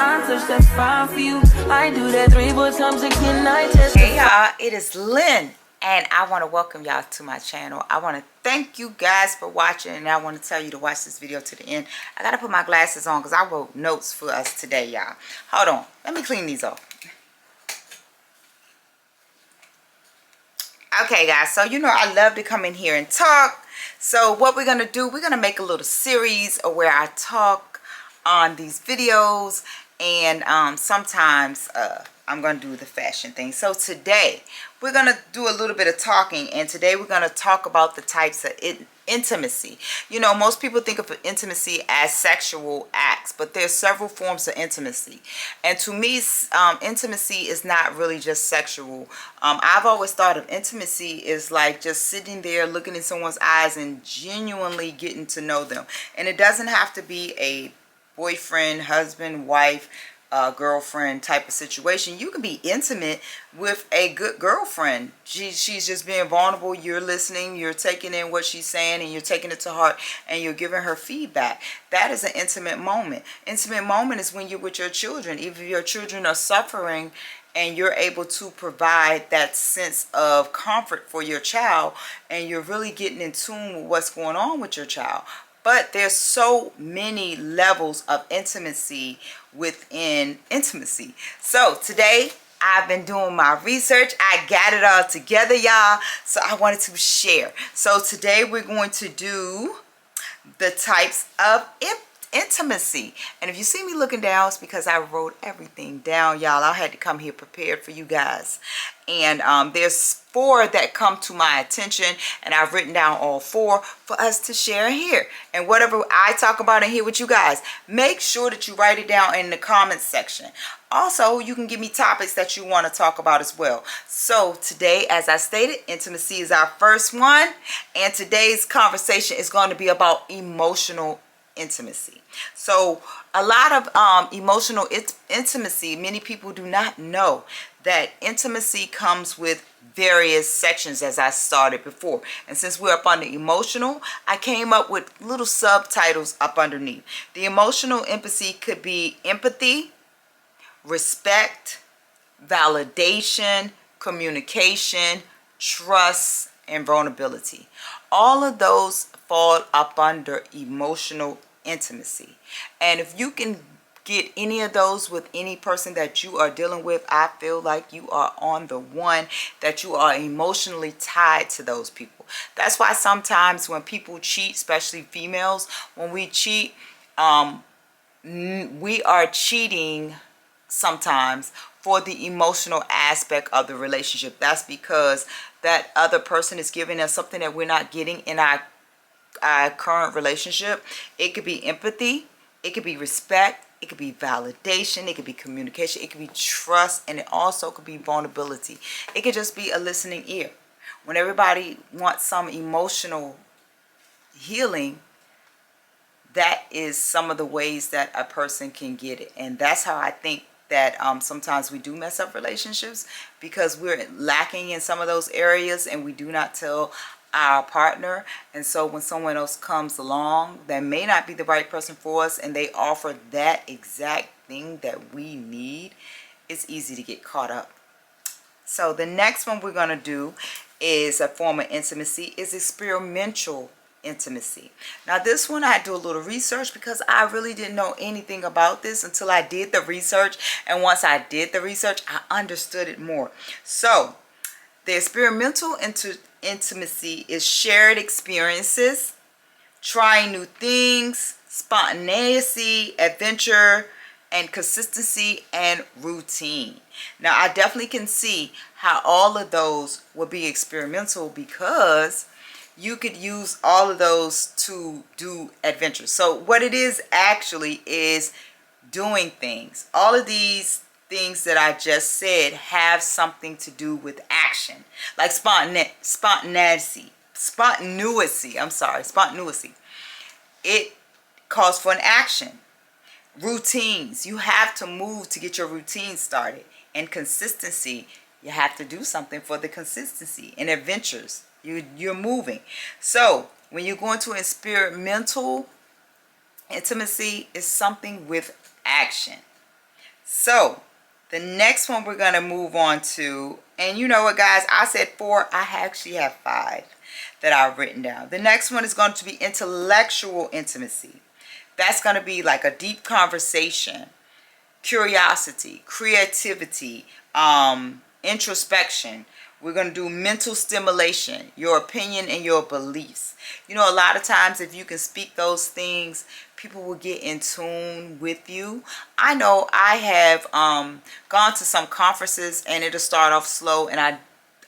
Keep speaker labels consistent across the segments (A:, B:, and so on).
A: I touch, that's fine for you. I do that 3, 4 times again. I test.
B: Hey y'all, it is Lynn, and I want to welcome y'all to my channel. I want to thank you guys for watching, and I want to tell you to watch this video to the end. I gotta put my glasses on because I wrote notes for us today, y'all. Hold on, let me clean these off. Okay guys, so you know I love to come in here and talk. So what we're gonna do, we're gonna make a little series of where I talk on these videos, and sometimes I'm gonna do the fashion thing. So today we're gonna do a little bit of talking, and today we're gonna talk about the types of intimacy. You know, most people think of intimacy as sexual acts, but there's several forms of intimacy. And to me, intimacy is not really just sexual. I've always thought of intimacy is like just sitting there looking in someone's eyes and genuinely getting to know them. And it doesn't have to be a boyfriend, husband, wife, girlfriend type of situation. You can be intimate with a good girlfriend. She's just being vulnerable. You're listening, you're taking in what she's saying, and you're taking it to heart, and you're giving her feedback. That is an intimate moment. Intimate moment is when you're with your children. If your children are suffering and you're able to provide that sense of comfort for your child, and you're really getting in tune with what's going on with your child. But there's so many levels of intimacy within intimacy. So today I've been doing my research. I got it all together, y'all. So I wanted to share. So today we're going to do the types of intimacy. And if you see me looking down, it's because I wrote everything down, y'all. I had to come here prepared for you guys. And there's 4 that come to my attention, and I've written down all 4 for us to share here. And whatever I talk about in here with you guys, make sure that you write it down in the comments section. Also, you can give me topics that you want to talk about as well. So today, as I stated, intimacy is our first one, and today's conversation is going to be about emotional intimacy. So a lot of emotional intimacy, many people do not know that intimacy comes with various sections, as I started before. And since we're up on the emotional, I came up with little subtitles up underneath. The emotional intimacy could be empathy, respect, validation, communication, trust, and vulnerability. All of those fall up under emotional intimacy. And if you can get any of those with any person that you are dealing with, I feel like you are on the one, that you are emotionally tied to those people. That's why sometimes when people cheat, especially females, when we cheat, we are cheating sometimes for the emotional aspect of the relationship. That's because that other person is giving us something that we're not getting in our current relationship. It could be empathy, it could be respect, it could be validation, it could be communication, it could be trust, and it also could be vulnerability. It could just be a listening ear. When everybody wants some emotional healing, that is some of the ways that a person can get it. And that's how I think that sometimes we do mess up relationships, because we're lacking in some of those areas and we do not tell our partner. And so when someone else comes along that may not be the right person for us, and they offer that exact thing that we need, it's easy to get caught up. So the next one we're going to do is a form of intimacy is experimental intimacy. Now this one I had to do a little research, because I really didn't know anything about this until I did the research. And once I did the research, I understood it more. So the experimental intimacy is shared experiences, trying new things, spontaneity, adventure, and consistency and routine. Now I definitely can see how all of those would be experimental, because you could use all of those to do adventures. So what it is actually is doing things. All of these things that I just said have something to do with action, like spontaneity. It calls for an action. Routines, you have to move to get your routine started. And consistency, you have to do something for the consistency. And adventures, you're moving. So when you go into experimental intimacy, it's something with action. So the next one we're going to move on to, and you know what, guys, I said 4. I actually have 5 that I've written down. The next one is going to be intellectual intimacy. That's going to be like a deep conversation, curiosity, creativity, introspection. We're going to do mental stimulation, your opinion and your beliefs. You know, a lot of times if you can speak those things, people will get in tune with you. I know I have gone to some conferences and it'll start off slow, and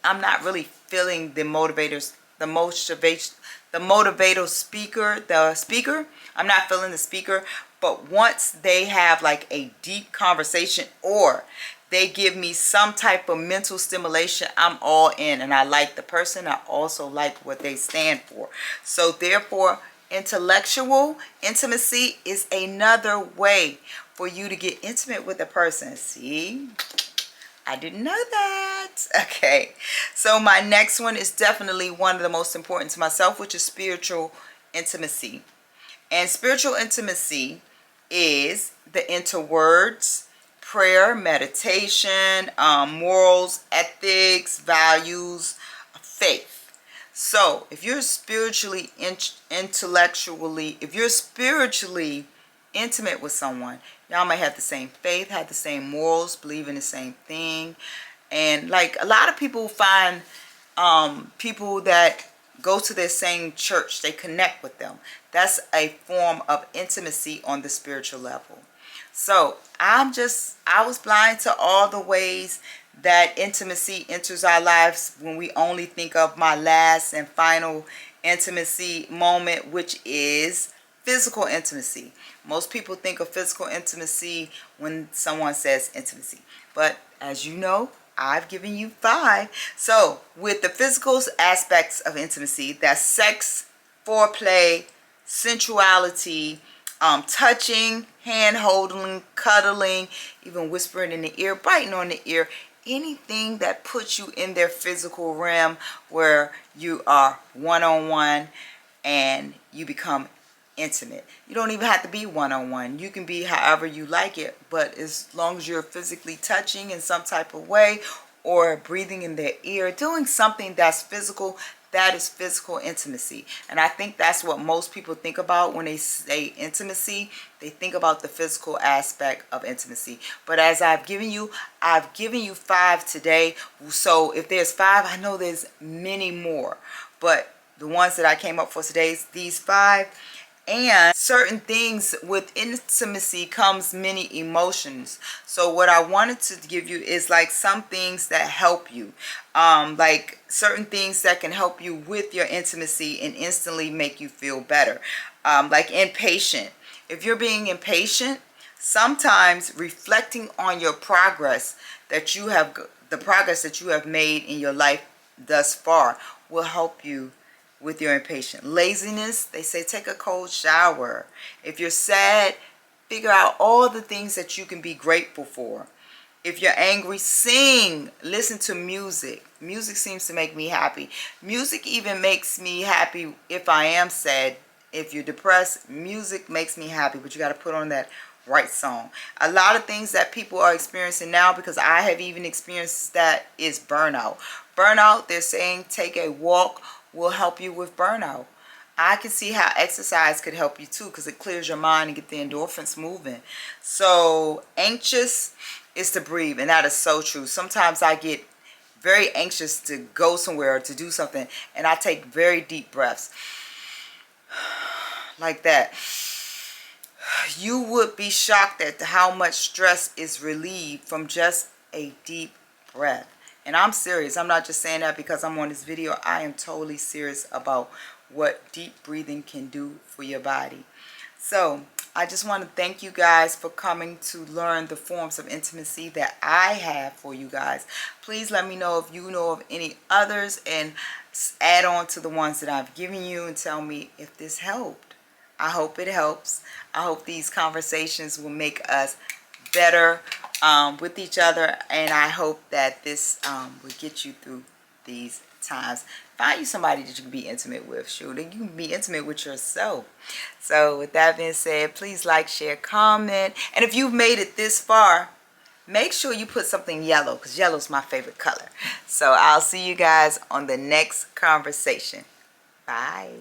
B: I'm not really feeling the motivators, the motivation, the motivator speaker, the speaker. I'm not feeling the speaker, but once they have like a deep conversation or they give me some type of mental stimulation, I'm all in, and I like the person. I also like what they stand for. So therefore, intellectual intimacy is another way for you to get intimate with a person. See? I didn't know that. Okay, so my next one is definitely one of the most important to myself, which is spiritual intimacy. And spiritual intimacy is the inner words, prayer, meditation, morals, ethics, values, faith. So if you're spiritually, intellectually, if you're spiritually intimate with someone, y'all might have the same faith, have the same morals, believe in the same thing. And like a lot of people find people that go to their same church, they connect with them. That's a form of intimacy on the spiritual level. So I was blind to all the ways that intimacy enters our lives when we only think of my last and final intimacy moment, which is physical intimacy. Most people think of physical intimacy when someone says intimacy. But as you know, I've given you 5. So with the physical aspects of intimacy, that's sex, foreplay, sensuality, touching, hand holding, cuddling, even whispering in the ear, biting on the ear, anything that puts you in their physical realm where you are one-on-one and you become intimate. You don't even have to be one-on-one. You can be however you like it, but as long as you're physically touching in some type of way or breathing in their ear, doing something that's physical, that is physical intimacy. And I think that's what most people think about when they say intimacy. They think about the physical aspect of intimacy. But as I've given you 5 today. So if there's 5, I know there's many more. But the ones that I came up for today is these 5. And certain things with intimacy comes many emotions. So what I wanted to give you is like some things that help you, like certain things that can help you with your intimacy and instantly make you feel better, like impatient. If you're being impatient, sometimes reflecting on your progress that you have, the progress that you have made in your life thus far, will help you with your impatience. Laziness, they say take a cold shower. If you're sad, figure out all the things that you can be grateful for. If you're angry, sing, listen to music. Music seems to make me happy. Music even makes me happy if I am sad. If you're depressed, music makes me happy, but you got to put on that right song. A lot of things that people are experiencing now, because I have even experienced that, is burnout. Burnout, they're saying take a walk will help you with burnout. I can see how exercise could help you too, because it clears your mind and get the endorphins moving. So anxious is to breathe, and that is so true. Sometimes I get very anxious to go somewhere or to do something, and I take very deep breaths like that. You would be shocked at how much stress is relieved from just a deep breath. And I'm serious. I'm not just saying that because I'm on this video. I am totally serious about what deep breathing can do for your body. So I just want to thank you guys for coming to learn the forms of intimacy that I have for you guys. Please let me know if you know of any others, and add on to the ones that I've given you and tell me if this helped. I hope it helps. I hope these conversations will make us better with each other, and I hope that this will get you through these times. Find you somebody that you can be intimate with. Shoot, you can be intimate with yourself. So with that being said, please like, share, comment, and if you've made it this far, make sure you put something yellow, because yellow is my favorite color. So I'll see you guys on the next conversation. Bye.